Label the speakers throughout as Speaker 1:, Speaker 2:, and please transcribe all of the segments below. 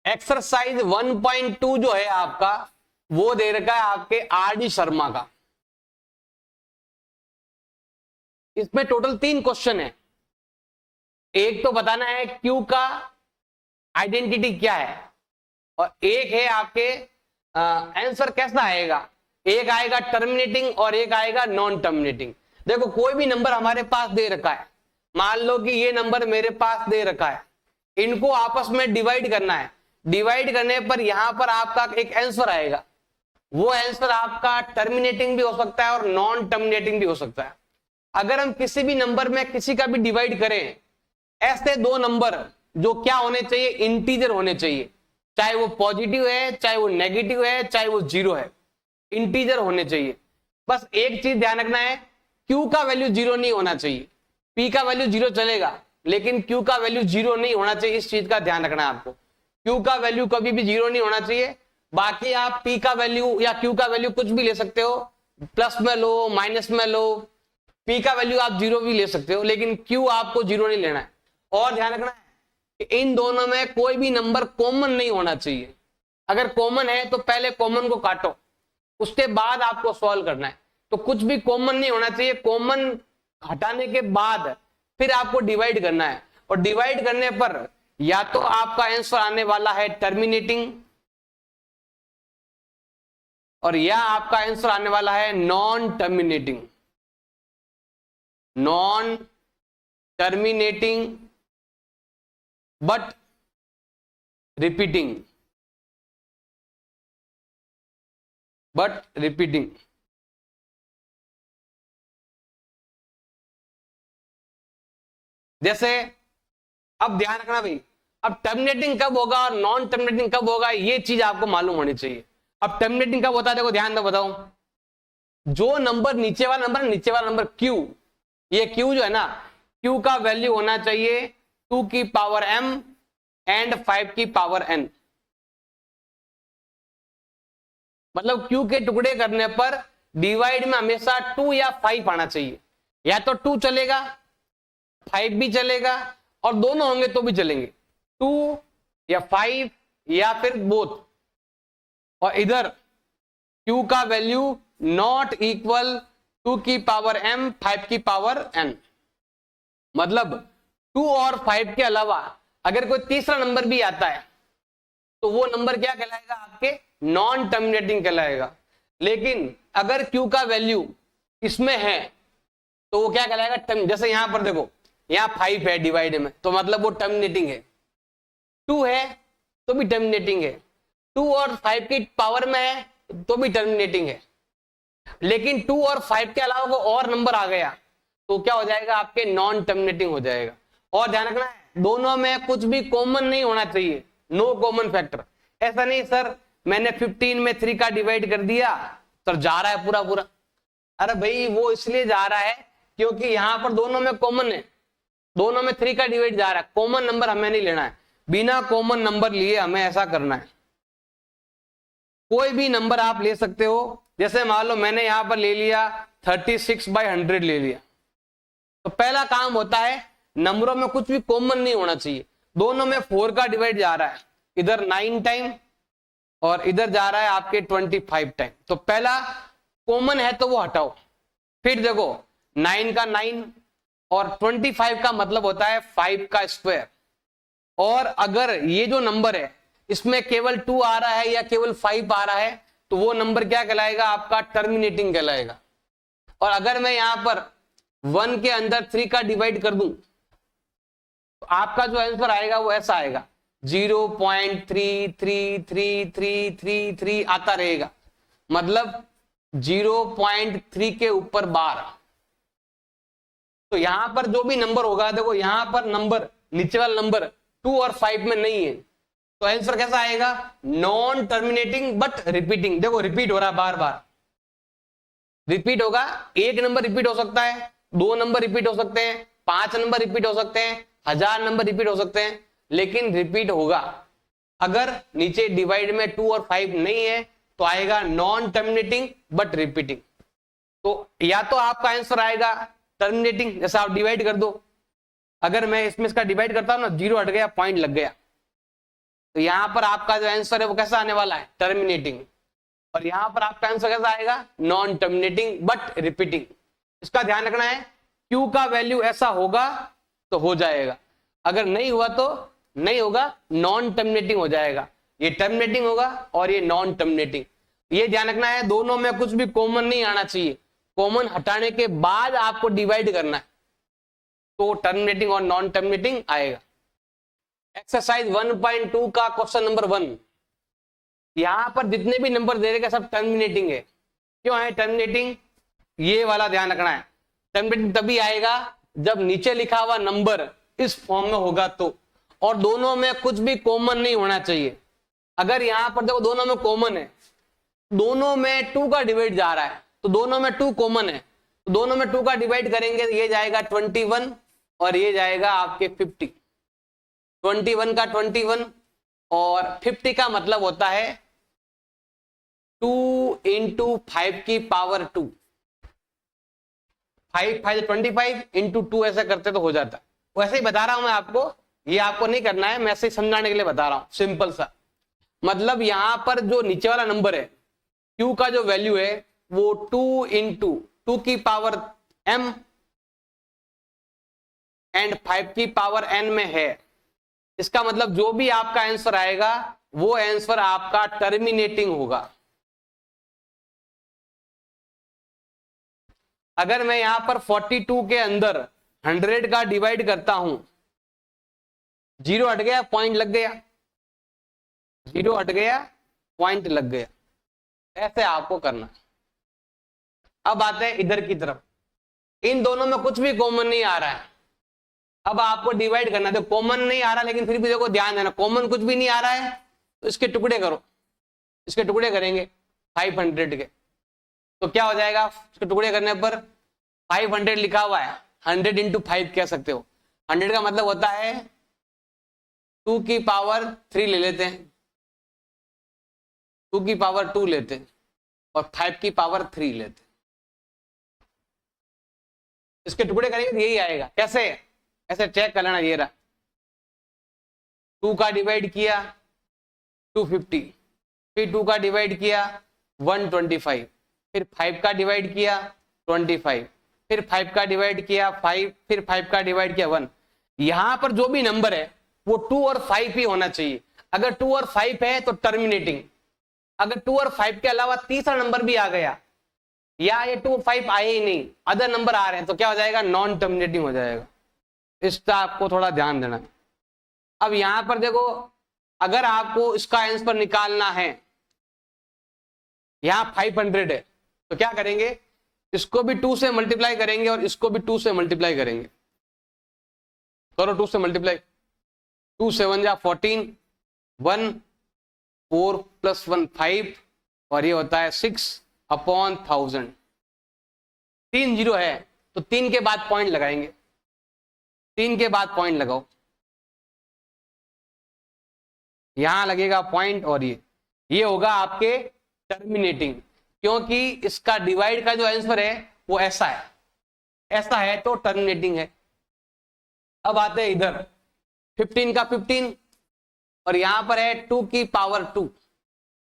Speaker 1: Exercise 1.2 जो है आपका, वो दे रखा है आपके आर.डी. शर्मा का। इसमें टोटल 3 क्वेश्चन है। एक तो बताना है क्यू का आइडेंटिटी क्या है, और एक है आपके आंसर कैसा आएगा। एक आएगा टर्मिनेटिंग और एक आएगा नॉन टर्मिनेटिंग। देखो कोई भी नंबर हमारे पास दे रखा है, मान लो कि ये नंबर मेरे पास दे रखा है, इनको आपस में डिवाइड करना है। डिवाइड करने पर यहां पर आपका एक आंसर आएगा, वो आंसर आपका टर्मिनेटिंग भी हो सकता है और नॉन टर्मिनेटिंग भी हो सकता है। अगर हम किसी भी नंबर में किसी का भी डिवाइड करें, ऐसे 2 नंबर जो क्या होने चाहिए, इंटीजर होने चाहिए, चाहे वो पॉजिटिव है, चाहे वो नेगेटिव है, चाहे वो 0 है, इंटीजर होने चाहिए। बस एक चीज ध्यान रखना है, Q का वैल्यू 0 नहीं होना चाहिए। P का वैल्यू 0 चलेगा, लेकिन Q का वैल्यू 0 नहीं होना चाहिए। इस चीज का ध्यान रखना है आपको, Q का वैल्यू कभी भी 0 नहीं होना चाहिए। बाकी आप P का वैल्यू या Q का वैल्यू कुछ भी ले सकते हो, प्लस में लो, माइनस में लो, P का वैल्यू आप 0 भी ले सकते हो, लेकिन Q आपको 0 नहीं लेना है। और ध्यान रखना है कि इन दोनों में कोई भी नंबर कॉमन नहीं होना चाहिए। अगर कॉमन है तो पहले कॉमन को काटो, उसके बाद आपको सॉल्व करना है। तो कुछ भी कॉमन नहीं होना चाहिए, कॉमन हटाने के बाद फिर आपको डिवाइड करना है। और डिवाइड करने पर या तो आपका आंसर आने वाला है टर्मिनेटिंग, और या आपका आंसर आने वाला है non terminating. Non terminating but repeating, जैसे अब ध्यान रखना भाई, अब टर्मिनेटिंग कब होगा और नॉन टर्मिनेटिंग कब होगा, ये चीज आपको मालूम होनी चाहिए। अब टर्मिनेटिंग कब होता है, देखो ध्यान दो बताओ, जो नंबर नीचे वाला नंबर, नीचे वाला नंबर Q, ये Q जो है ना, Q का वैल्यू होना चाहिए 2 की पावर m एंड 5 की पावर n। मतलब Q के टुकड़े करने पर डिवाइड में हमेशा 2 या 5 आना चाहिए। या तो 2 चलेगा, 5 भी चलेगा, और दोनों होंगे तो भी चलेंगे, 2 या 5 या फिर बोथ। और इधर Q का वैल्यू नॉट इक्वल 2 की पावर m 5 की पावर n। मतलब 2 और 5 के अलावा अगर कोई तीसरा नंबर भी आता है तो वो नंबर क्या कहलाएगा, आपके नॉन टर्मिनेटिंग कहलाएगा। लेकिन अगर Q का वैल्यू इसमें है तो वो क्या कहलाएगा, जैसे यहां पर देखो, यहां 5 है डिवाइड में, तो मतलब वो टर्मिनेटिंग है। 2 है तो भी टर्मिनेटिंग है, 2 और 5 की पावर में है तो भी टर्मिनेटिंग है। लेकिन 2 और 5 के अलावा वो और नंबर आ गया तो क्या हो जाएगा, आपके नॉन टर्मिनेटिंग हो जाएगा। और ध्यान रखना है, दोनों में कुछ भी कॉमन नहीं होना चाहिए, नो कॉमन फैक्टर। ऐसा नहीं सर मैंने 15 में 3 का डिवाइड कर दिया तो जा रहा है पूरा पूरा। अरे भाई वो इसलिए जा रहा है क्योंकि यहां पर दोनों में कॉमन है, दोनों में 3 का डिवाइड जा रहा है। कॉमन नंबर हमें नहीं लेना है, बिना कॉमन नंबर लिए हमें ऐसा करना है। कोई भी नंबर आप ले सकते हो, जैसे मान लो मैंने यहां पर ले लिया 36/100 ले लिया, तो पहला काम होता है नंबरों में कुछ भी कॉमन नहीं होना चाहिए। दोनों में 4 का डिवाइड जा रहा है, इधर 9 टाइम और इधर जा रहा है आपके 25 टाइम, तो पहला कॉमन है तो वो हटाओ। फिर देखो 9 का 9 और 25 का मतलब होता है 5 का स्क्वायर। और अगर ये जो नंबर है इसमें केवल 2 आ रहा है या केवल 5 आ रहा है तो वो नंबर क्या कहलाएगा, आपका टर्मिनेटिंग कहलाएगा। और अगर मैं यहां पर 1 के अंदर 3 का डिवाइड कर दूं तो आपका जो आंसर आएगा वो ऐसा आएगा, 0.33333 आता रहेगा, मतलब 0.3 के ऊपर बार। तो यहां पर जो भी नंबर होगा, देखो यहां पर नंबर नीचे वाला नंबर 2 और 5 में नहीं है, तो आंसर कैसा आएगा, नॉन टर्मिनेटिंग बट रिपीटिंग। देखो रिपीट हो रहा है, बार बार रिपीट होगा। एक नंबर रिपीट हो सकता है, 2 नंबर रिपीट हो सकते हैं, 5 नंबर रिपीट हो सकते हैं, 1000 नंबर रिपीट हो सकते हैं, लेकिन रिपीट होगा। अगर नीचे डिवाइड में 2 और 5 नहीं है तो आएगा नॉन टर्मिनेटिंग बट रिपीटिंग। तो या तो आपका आंसर आएगा टर्मिनेटिंग, जैसा आप डिवाइड कर दो, अगर मैं इसमें इसका डिवाइड करता हूं ना, 0 हट गया, पॉइंट लग गया, तो यहां पर आपका जो आंसर है वो कैसा आने वाला है, टर्मिनेटिंग। और यहां पर आपका आंसर कैसा आएगा, नॉन टर्मिनेटिंग बट रिपीटिंग। इसका ध्यान रखना है, Q का वैल्यू ऐसा होगा तो हो जाएगा, अगर नहीं हुआ तो नहीं होगा, नॉन टर्मिनेटिंग हो जाएगा। ये टर्मिनेटिंग होगा और ये नॉन टर्मिनेटिंग। ये ध्यान रखना है, दोनों में कुछ भी कॉमन नहीं आना चाहिए, कॉमन हटाने के बाद आपको डिवाइड करना है तो टर्मिनेटिंग और नॉन टर्मिनेटिंग आएगा। एक्सरसाइज 1.2 का क्वेश्चन नंबर 1, यहां पर जितने भी नंबर दे रहे सब टर्मिनेटिंग है। क्यों है टर्मिनेटिंग, ये वाला ध्यान रखना है। टर्मिनेटिंग तभी आएगा जब नीचे लिखा हुआ नंबर इस फॉर्म में होगा तो, और दोनों में कुछ भी कॉमन नहीं होना चाहिए। अगर यहां पर देखो दोनों में कॉमन है, दोनों में 2 का डिवाइड जा रहा है तो दोनों में 2 कॉमन है, तो दोनों में 2 का डिवाइड करेंगे तो ये जाएगा 21 और ये जाएगा आपके 50। 21 का 21 और 50 का मतलब होता है 2 × 5 की पावर 2। 5 5 25 × 2 ऐसा करते तो हो जाता। वैसे ही बता रहा हूं मैं आपको, ये आपको नहीं करना है, मैं ऐसे ही समझाने के लिए बता रहा हूं, सिंपल सा। मतलब यहां पर जो नीचे वाला नंबर है Q का जो वैल्यू है वो 2 × 2 की पावर m एंड 5 की पावर n में है। इसका मतलब जो भी आपका आंसर आएगा वो आंसर आपका टर्मिनेटिंग होगा। अगर मैं यहां पर 42 के अंदर 100 का डिवाइड करता हूं, 0 हट गया, पॉइंट लग गया, 0 हट गया, पॉइंट लग गया, ऐसे आपको करना। अब आते हैं इधर की तरफ, इन दोनों में कुछ भी कॉमन नहीं आ रहा है, अब आपको डिवाइड करना है। तो कॉमन नहीं आ रहा लेकिन फिर भी देखो ध्यान देना, कॉमन कुछ भी नहीं आ रहा है तो इसके टुकड़े करो, इसके टुकड़े करेंगे 500 के, तो क्या हो जाएगा, इसके टुकड़े करने पर 500 लिखा हुआ है, 100 × 5 कह सकते हो। 100 का मतलब होता है 2 की पावर 3 ले लेते हैं, 2 की पावर 2 लेते हैं और 5 की पावर 3 लेते हैं। इसके टुकड़े करेंगे तो यही आएगा। कैसे, ऐसे चेक कर लेना, ये रहा 2 का डिवाइड किया 250, फिर 2 का डिवाइड किया 125, फिर 5 का डिवाइड किया 25, फिर 5 का डिवाइड किया 5, फिर 5 का डिवाइड किया 1। यहां पर जो भी नंबर है वो 2 और 5 ही होना चाहिए। अगर 2 और 5 है तो टर्मिनेटिंग, अगर 2 और 5 के अलावा तीसरा नंबर भी आ गया या ये 2 और 5 आए ही नहीं, अदर नंबर आ रहे हैं, तो क्या हो जाएगा, नॉन टर्मिनेटिंग हो जाएगा। इसका आपको थोड़ा ध्यान देना है। अब यहां पर देखो, अगर आपको इसका आंसर निकालना है, यहां 500 है तो क्या करेंगे, इसको भी 2 से मल्टीप्लाई करेंगे और इसको भी 2 से मल्टीप्लाई करेंगे। करो 2 से मल्टीप्लाई, 2 7 जा 14, 1 4 + 1 5 और ये होता है 6/1000। 3 0 है तो 3 के बाद पॉइंट लगाएंगे, 3 के बाद पॉइंट लगाओ, यहां लगेगा पॉइंट और ये होगा आपके टर्मिनेटिंग, क्योंकि इसका डिवाइड का जो आंसर है वो ऐसा है, ऐसा है तो टर्मिनेटिंग है। अब आते हैं इधर, 15 का 15 और यहां पर है 2 की पावर 2,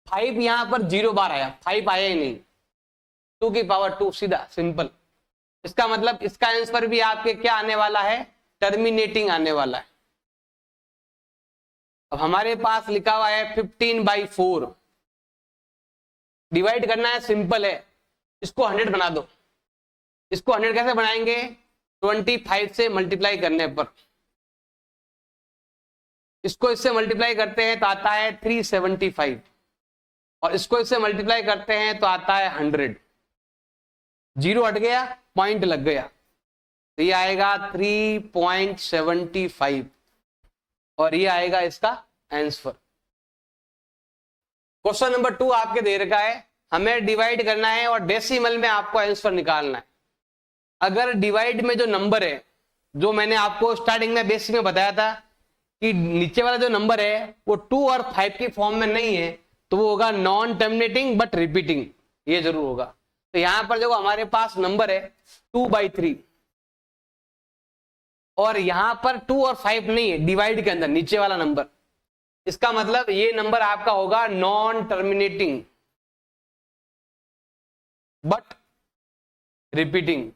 Speaker 1: 5 यहां पर 0 बार आया, 5 आया ही नहीं, 2 की पावर 2 सीधा सिंपल। इसका मतलब इसका आंसर भी आपके क्या आने वाला है, टर्मिनेटिंग आने वाला है। अब हमारे पास लिखा हुआ है 15/4, डिवाइड करना है, सिंपल है, इसको 100 बना दो। इसको 100 कैसे बनाएंगे, 25 से मल्टीप्लाई करने पर, इसको इससे मल्टीप्लाई करते हैं तो आता है 375 और इसको इससे मल्टीप्लाई करते हैं तो आता है 100। 0 हट गया, पॉइंट लग गया, तो ये आएगा 3.75 और ये आएगा इसका आंसर। क्वेश्चन नंबर 2 आपके दे रखा है, हमें डिवाइड करना है और डेसिमल में आपको आंसर निकालना है। अगर डिवाइड में जो नंबर है, जो मैंने आपको स्टार्टिंग में बेसिक में बताया था कि नीचे वाला जो नंबर है वो 2 और 5 की फॉर्म में नहीं है, तो वो होगा नॉन टर्मिनेटिंग बट रिपीटिंग, ये जरूर होगा। तो यहां पर जो हमारे पास नंबर है 2/3 और यहां पर 2 और 5 नहीं है डिवाइड के अंदर, नीचे वाला नंबर, इसका मतलब ये नंबर आपका होगा नॉन टर्मिनेटिंग बट रिपीटिंग।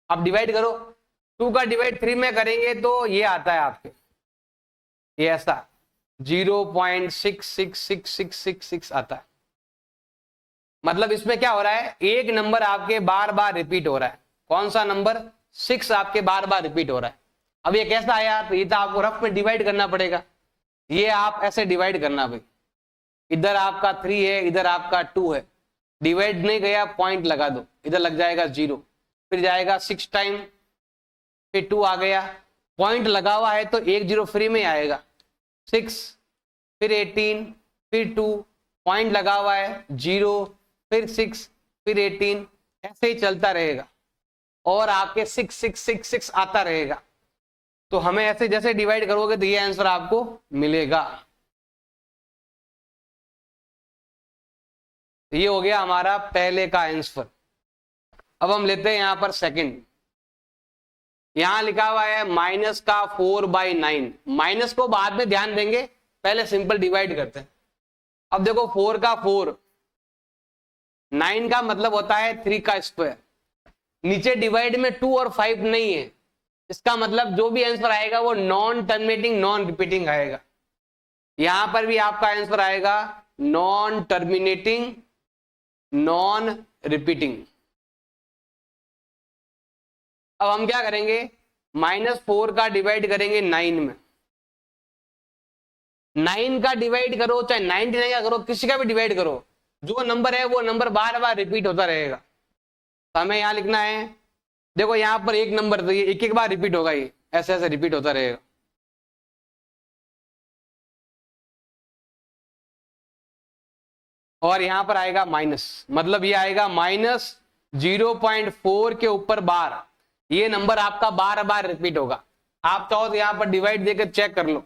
Speaker 1: अब डिवाइड करो, 2 का डिवाइड 3 में करेंगे तो ये आता है आपके, ये ऐसा 0.666666 आता है। मतलब इसमें क्या हो रहा है, एक नंबर आपके बार बार रिपीट हो रहा है। कौन सा नंबर? 6 आपके बार बार रिपीट हो रहा है। अब ये कैसा आया, तो ये तो आपको रफ में डिवाइड करना पड़ेगा। ये आप ऐसे डिवाइड करना भाई, इधर आपका 3 है, इधर आपका 2 है, डिवाइड नहीं गया पॉइंट लगा दो, इधर लग जाएगा 0, फिर जाएगा 6 टाइम, फिर 2 आ गया, पॉइंट लगा हुआ है तो 1 0 फ्री में आएगा, 6 फिर 18 फिर 2, पॉइंट लगा हुआ है 0 फिर 6 फिर 18, ऐसे ही चलता रहेगा और आपके 6666 आता रहेगा। तो हमें ऐसे जैसे डिवाइड करोगे तो ये आंसर आपको मिलेगा। ये हो गया हमारा पहले का आंसर। अब हम लेते हैं यहां पर सेकंड। यहां लिखा हुआ है माइनस का 4/9। माइनस को बाद में ध्यान देंगे, पहले सिंपल डिवाइड करते हैं। अब देखो 4 का 4, 9 का मतलब होता है 3 का स्क्वायर। नीचे डिवाइड में 2 और 5 नहीं है, इसका मतलब जो भी आंसर आएगा वो नॉन टर्मिनेटिंग नॉन रिपीटिंग आएगा। यहां पर भी आपका आंसर आएगा नॉन टर्मिनेटिंग नॉन रिपीटिंग। अब हम क्या करेंगे, -4 का डिवाइड करेंगे 9 में। 9 का डिवाइड करो चाहे 99 का करो, किसी का भी डिवाइड करो, जो नंबर है वो नंबर बार बार रिपीट होता रहेगा। तो हमें यहां लिखना है, देखो यहां पर एक नंबर तो ये एक एक बार रिपीट होगा, ये ऐसे ऐसे रिपीट होता रहेगा। और यहां पर आएगा माइनस, मतलब ये आएगा -0.4 के ऊपर बार, ये नंबर आपका बार बार रिपीट होगा। आप चाहो तो यहां पर डिवाइड देकर चेक कर लो,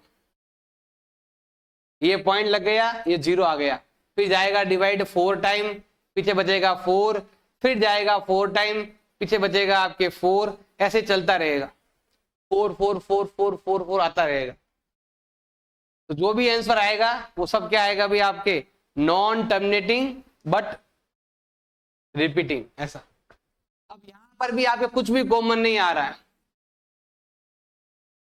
Speaker 1: ये पॉइंट लग गया, ये 0 आ गया, फिर जाएगा डिवाइड 4 टाइम, पीछे बचेगा 4, फिर जाएगा 4 टाइम, पीछे बचेगा आपके 4, ऐसे चलता रहेगा, 4 4 4 4 4 4 आता रहेगा। तो जो भी आंसर आएगा वो सब क्या आएगा भाई, आपके नॉन टर्मिनेटिंग बट रिपीटिंग ऐसा। अब यहां पर भी आपके कुछ भी कॉमन नहीं आ रहा है,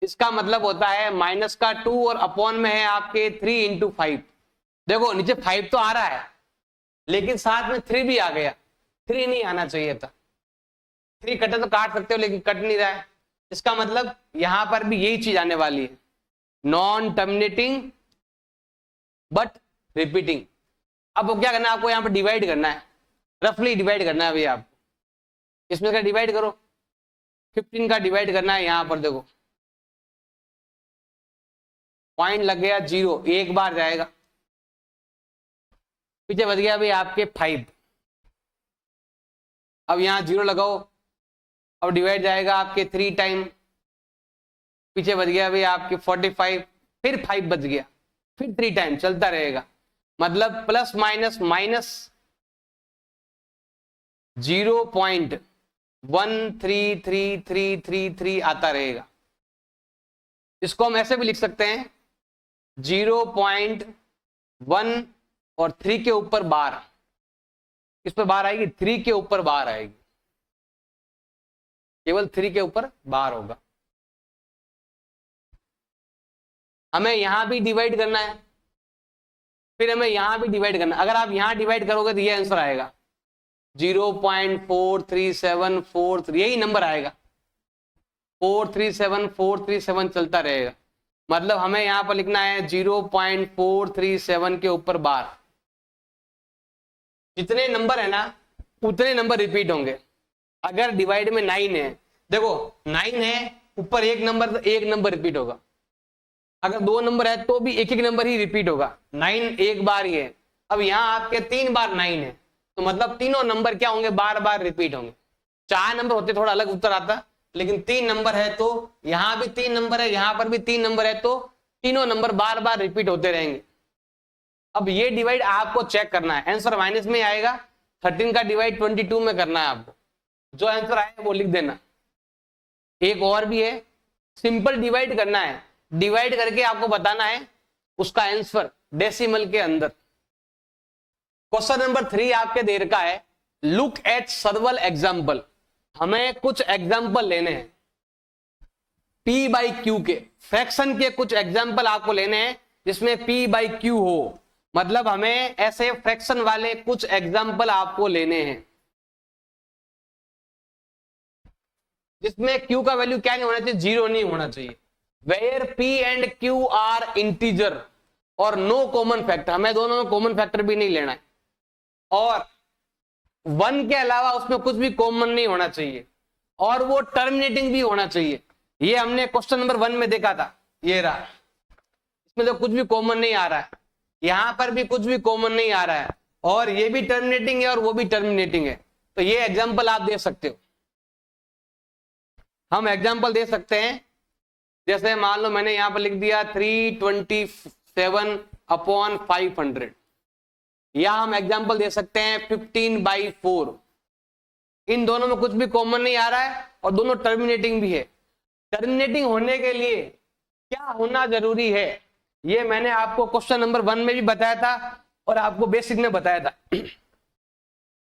Speaker 1: इसका मतलब होता है माइनस का 2 और अपॉन में है आपके 3 × 5। देखो नीचे 5 तो आ रहा है, लेकिन साथ में 3 भी आ गया, 3 नहीं आना चाहिए था। 3 कटे तो काट सकते हो, लेकिन कट नहीं रहा है, इसका मतलब यहां पर भी यही चीज आने वाली है, नॉन टर्मिनेटिंग बट रिपीटिंग। अब वो क्या करना है, आपको यहां पर डिवाइड करना है, रफली डिवाइड करना है भैया आपको। इसमें का डिवाइड करो, 15 का डिवाइड करना है, यहां पर देखो पॉइंट लग गया 0, एक बार जाएगा, पीछे बच गया भाई आपके 5। अब यहां 0 लगाओ, अब डिवाइड जाएगा आपके 3 टाइम, पीछे बच गया भाई आपके 45, फिर 5 बच गया, फिर 3 टाइम चलता रहेगा। मतलब प्लस माइनस माइनस 0.13333 आता रहेगा। इसको हम ऐसे भी लिख सकते हैं 0.1 और 3 के ऊपर बार, किस पर बार आएगी, 3 के ऊपर बार आएगी, केवल 3 के ऊपर बार होगा। हमें यहां भी डिवाइड करना है, फिर हमें यहां भी डिवाइड करना है। अगर आप यहां डिवाइड करोगे तो ये आंसर आएगा 0.43743, यही नंबर आएगा, 437 चलता रहेगा। मतलब हमें यहां पर लिखना है 0.437 के ऊपर बार। जितने नंबर है ना उतने नंबर रिपीट होंगे। अगर डिवाइड में 9 है, देखो 9 है, ऊपर एक नंबर तो एक नंबर रिपीट होगा। अगर 2 नंबर है तो भी एक एक नंबर ही रिपीट होगा, 9 एक बार ही है। अब यहाँ आपके 3 बार 9 है, तो मतलब तीनों नंबर क्या होंगे, बार बार रिपीट होंगे। 4 नंबर होते थोड़ा अलग उत्तर आता, लेकिन 3 नंबर है तो यहां भी 3 नंबर है, यहां पर भी 3 नंबर है, तो तीनों नंबर बार बार रिपीट होते रहेंगे। अब ये डिवाइड आपको चेक करना है, आंसर माइनस में आएगा। 13 का डिवाइड 22 में करना है आपको, जो आंसर आएगा वो लिख देना। एक और भी है, सिंपल डिवाइड करना है, डिवाइड करके आपको बताना है उसका आंसर डेसिमल के अंदर। क्वेश्चन नंबर 3 आपके दे रखा है, लुक एट सर्वल एग्जाम्पल। हमें कुछ एग्जाम्पल लेने हैं P बाई क्यू के, फ्रैक्शन के कुछ एग्जाम्पल आपको लेने हैं जिसमें P बाई क्यू हो, मतलब हमें ऐसे फ्रैक्शन वाले कुछ एग्जाम्पल आपको लेने हैं जिसमें Q का वैल्यू क्या नहीं होना चाहिए, 0 नहीं होना चाहिए। Where P and Q are integer और नो कॉमन फैक्टर, हमें दोनों में कॉमन फैक्टर भी नहीं लेना है, और 1 के अलावा उसमें कुछ भी कॉमन नहीं होना चाहिए, और वो टर्मिनेटिंग भी होना चाहिए। ये हमने क्वेश्चन नंबर 1 में देखा था, ये रहा, इसमें तो कुछ भी कॉमन नहीं आ रहा है, यहां पर भी कुछ भी कॉमन नहीं आ रहा है, और ये भी टर्मिनेटिंग है और वो भी टर्मिनेटिंग है। तो ये एग्जाम्पल आप दे सकते हो, हम एग्जाम्पल दे सकते हैं। जैसे मान लो मैंने यहां पर लिख दिया 327 अपॉन 500, या हम एग्जाम्पल दे सकते हैं 15/4। इन दोनों में कुछ भी कॉमन नहीं आ रहा है और दोनों टर्मिनेटिंग भी है। टर्मिनेटिंग होने के लिए क्या होना जरूरी है, ये मैंने आपको क्वेश्चन नंबर 1 में भी बताया था और आपको बेसिक में बताया था।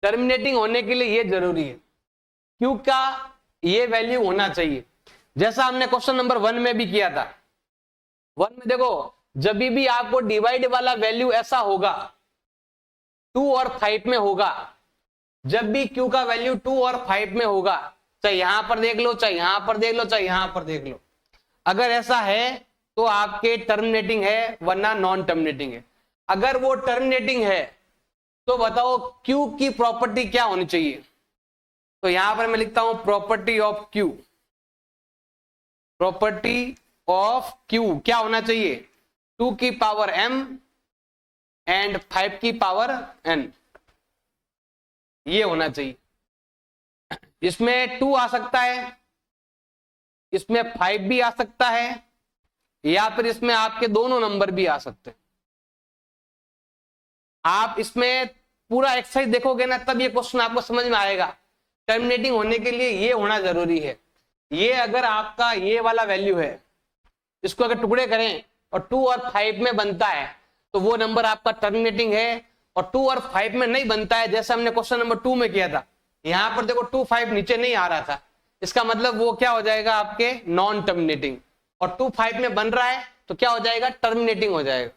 Speaker 1: टर्मिनेटिंग होने के लिए ये जरूरी है, क्यू का ये वैल्यू होना चाहिए, जैसा हमने क्वेश्चन नंबर 1 में भी किया था। 1 में देखो, जब भी आपको डिवाइड वाला वैल्यू ऐसा होगा 2 और 5 में होगा, जब भी Q का वैल्यू 2 और 5 में होगा, चाहे यहां पर देख लो, चाहे यहां पर देख लो, चाहे यहां पर देख लो, अगर ऐसा है तो आपके टर्मिनेटिंग है, वरना नॉन टर्मिनेटिंग है। अगर वो टर्मिनेटिंग है तो बताओ Q की प्रॉपर्टी क्या होनी चाहिए। तो यहां पर मैं लिखता हूं property of Q, property of Q क्या होना चाहिए, 2 की पावर m एंड 5 की पावर n, ये होना चाहिए। इसमें 2 आ सकता है, इसमें 5 भी आ सकता है, या फिर इसमें आपके दोनों नंबर भी आ सकते हैं। आप इसमें पूरा एक्सरसाइज देखोगे ना, तब ये क्वेश्चन आपको समझ में आएगा। टर्मिनेटिंग होने के लिए ये होना जरूरी है। ये अगर आपका ये वाला वैल्यू है, इसको अगर टुकड़े करें और 2 और 5 में बनता है तो वो नंबर आपका टर्मिनेटिंग है, और 2 और 5 में नहीं बनता है, जैसे हमने क्वेश्चन नंबर 2 में किया था। यहां पर देखो 2 5 नीचे नहीं आ रहा था, इसका मतलब वो क्या हो जाएगा आपके नॉन टर्मिनेटिंग, और 2 5 में बन रहा है तो क्या हो जाएगा, टर्मिनेटिंग हो जाएगा।